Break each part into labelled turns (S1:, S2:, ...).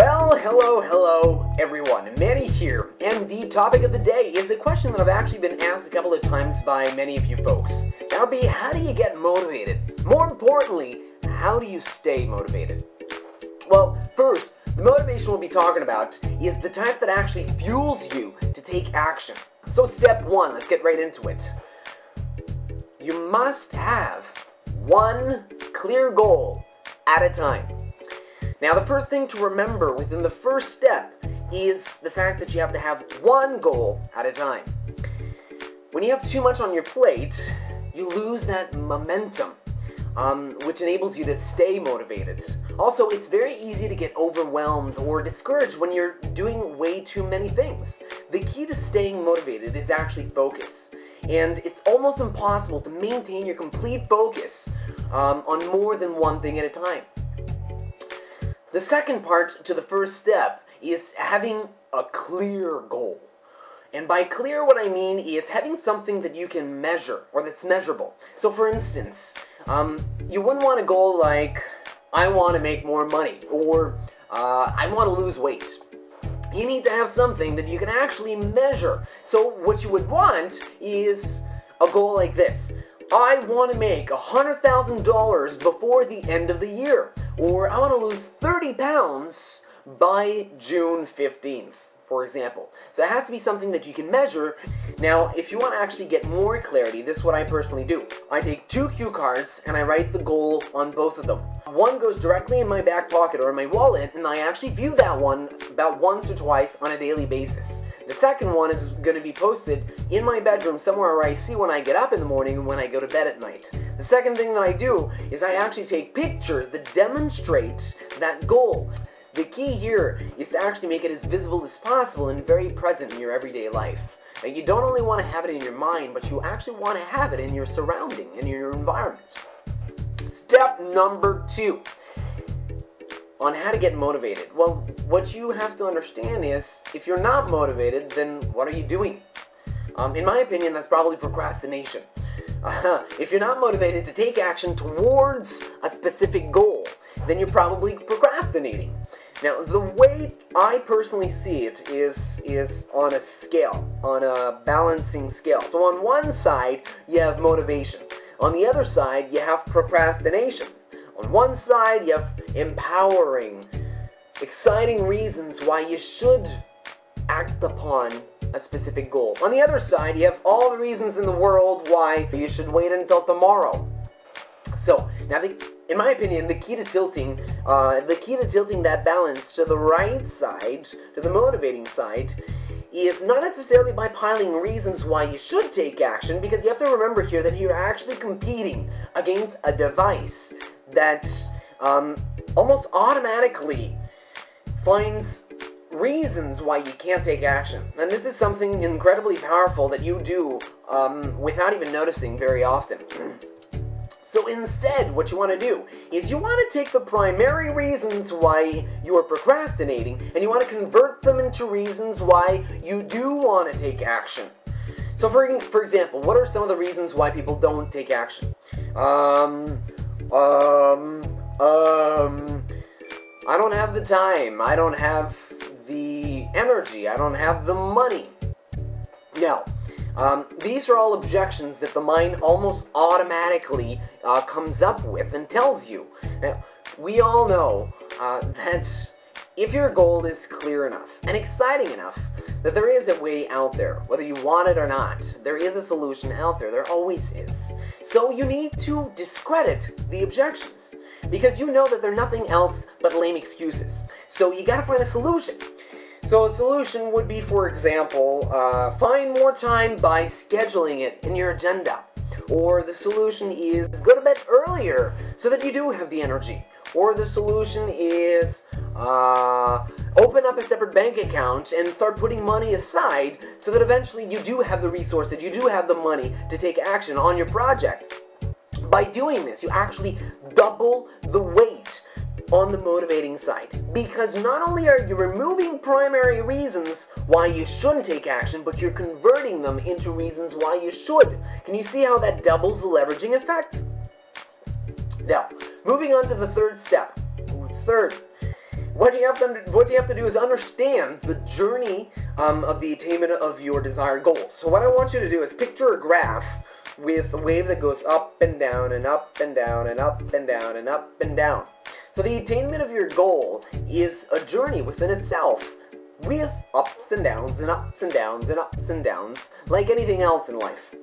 S1: Well, hello everyone. Manny here, and the topic of the day is a question that I've actually been asked a couple of times by many of you folks. That would be, how do you get motivated? More importantly, how do you stay motivated? Well, first, the motivation we'll be talking about is the type that actually fuels you to take action. So step one, let's get right into it. You must have one clear goal at a time. Now, the first thing to remember within the first step is the fact that you have to have one goal at a time. When you have too much on your plate, you lose that momentum, which enables you to stay motivated. Also, it's very easy to get overwhelmed or discouraged when you're doing way too many things. The key to staying motivated is actually focus. And it's almost impossible to maintain your complete focus on more than one thing at a time. The second part to the first step is having a clear goal. And by clear, what I mean is having something that you can measure, or that's measurable. So for instance, you wouldn't want a goal like, I want to make more money, or I want to lose weight. You need to have something that you can actually measure. So what you would want is a goal like this. I want to make $100,000 before the end of the year. Or I want to lose 30 pounds by June 15th, for example. So it has to be something that you can measure. Now, if you want to actually get more clarity, this is what I personally do. I take two cue cards and I write the goal on both of them. One goes directly in my back pocket or in my wallet, and I actually view that one about once or twice on a daily basis. The second one is going to be posted in my bedroom somewhere where I see when I get up in the morning and when I go to bed at night. The second thing that I do is I actually take pictures that demonstrate that goal. The key here is to actually make it as visible as possible and very present in your everyday life. Now, you don't only want to have it in your mind, but you actually want to have it in your surrounding, in your environment. Step number 2 on how to get motivated. Well, what you have to understand is, if you're not motivated, then what are you doing? In my opinion, that's probably procrastination. If you're not motivated to take action towards a specific goal, then you're probably procrastinating. Now, the way I personally see it is on a scale, on a balancing scale. So on one side, you have motivation. On the other side, you have procrastination. On one side, you have empowering, exciting reasons why you should act upon a specific goal. On the other side, you have all the reasons in the world why you should wait until tomorrow. So, now in my opinion, the key to tilting that balance to the right side, to the motivating side, is not necessarily by piling reasons why you should take action, because you have to remember here that you're actually competing against a device that almost automatically finds reasons why you can't take action. And this is something incredibly powerful that you do without even noticing very often. So instead, what you want to do is you want to take the primary reasons why you are procrastinating and you want to convert them into reasons why you do want to take action. So for example, what are some of the reasons why people don't take action? I don't have the time, I don't have the energy, I don't have the money. Now, these are all objections that the mind almost automatically comes up with and tells you. Now, we all know that if your goal is clear enough and exciting enough, that there is a way out there, whether you want it or not. There is a solution out there. There always is. So you need to discredit the objections, because you know that they're nothing else but lame excuses. So you gotta find a solution. So a solution would be, for example, find more time by scheduling it in your agenda. Or the solution is go to bed earlier so that you do have the energy. Or the solution is open up a separate bank account and start putting money aside so that eventually you do have the resources, you do have the money to take action on your project. By doing this, you actually double the weight on the motivating side, because not only are you removing primary reasons why you shouldn't take action, but you're converting them into reasons why you should. Can you see how that doubles the leveraging effect? Now, moving on to the third step. Third, what you have to do is understand the journey of the attainment of your desired goals. So what I want you to do is picture a graph with a wave that goes up and down and up and down and up and down and up and down. So the attainment of your goal is a journey within itself, with ups and downs and ups and downs and ups and downs, like anything else in life.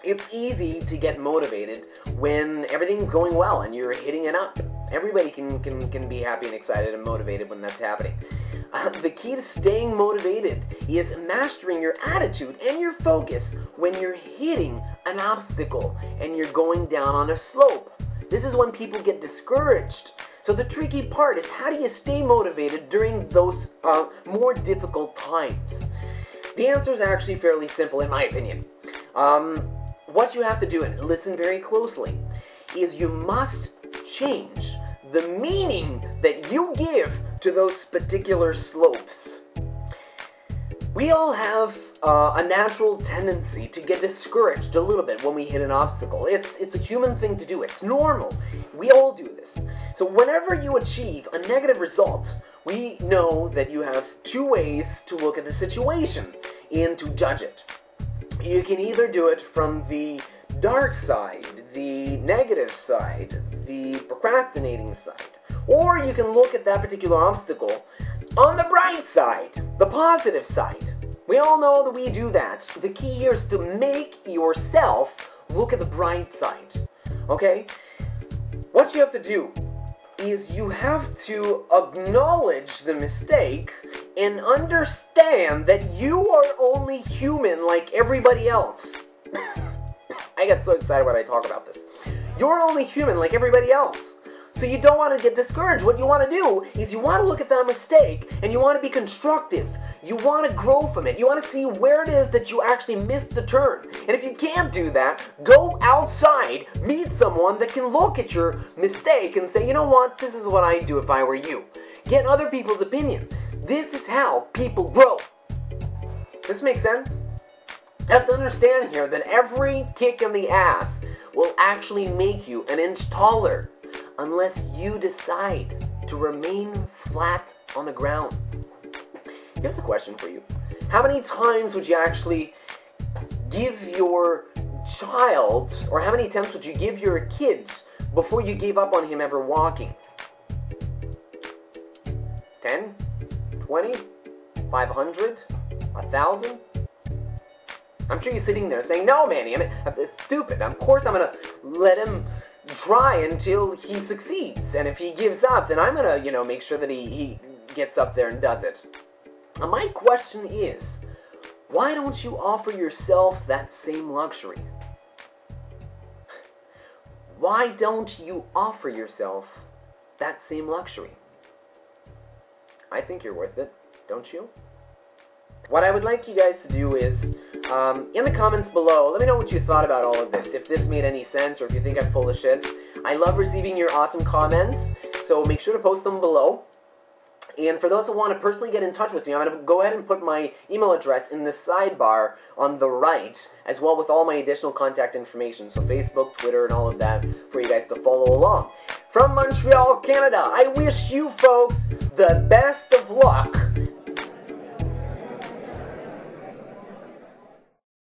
S1: It's easy to get motivated when everything's going well and you're hitting an up. Everybody can be happy and excited and motivated when that's happening. The key to staying motivated is mastering your attitude and your focus when you're hitting an obstacle and you're going down on a slope. This is when people get discouraged. So the tricky part is, how do you stay motivated during those more difficult times? The answer is actually fairly simple in my opinion. What you have to do, and listen very closely, is you must change the meaning that you give to those particular slopes. We all have a natural tendency to get discouraged a little bit when we hit an obstacle. It's a human thing to do. It's normal. We all do this. So whenever you achieve a negative result, we know that you have two ways to look at the situation and to judge it. You can either do it from the dark side, the negative side, the procrastinating side, or you can look at that particular obstacle on the bright side, the positive side. We all know that we do that. The key here is to make yourself look at the bright side, okay? What you have to do is you have to acknowledge the mistake and understand that you are only human like everybody else. I get so excited when I talk about this. You're only human like everybody else. So you don't want to get discouraged. What you want to do is you want to look at that mistake and you want to be constructive. You want to grow from it. You want to see where it is that you actually missed the turn. And if you can't do that, go outside, meet someone that can look at your mistake and say, you know what, this is what I'd do if I were you. Get other people's opinion. This is how people grow. Does this make sense? You have to understand here that every kick in the ass will actually make you an inch taller unless you decide to remain flat on the ground. Here's a question for you. How many times would you actually give your child, or how many attempts would you give your kids before you gave up on him ever walking? 10? 20? 500? 1,000? I'm sure you're sitting there saying, no, Manny, it's stupid. Of course I'm going to let him try until he succeeds. And if he gives up, then I'm going to, make sure that he gets up there and does it. And my question is, why don't you offer yourself that same luxury? Why don't you offer yourself that same luxury? I think you're worth it, don't you? What I would like you guys to do is, in the comments below, let me know what you thought about all of this, if this made any sense, or if you think I'm full of shit. I love receiving your awesome comments, so make sure to post them below. And for those who want to personally get in touch with me, I'm going to go ahead and put my email address in the sidebar on the right, as well with all my additional contact information, so Facebook, Twitter, and all of that, for you guys to follow along. From Montreal, Canada, I wish you folks the best of luck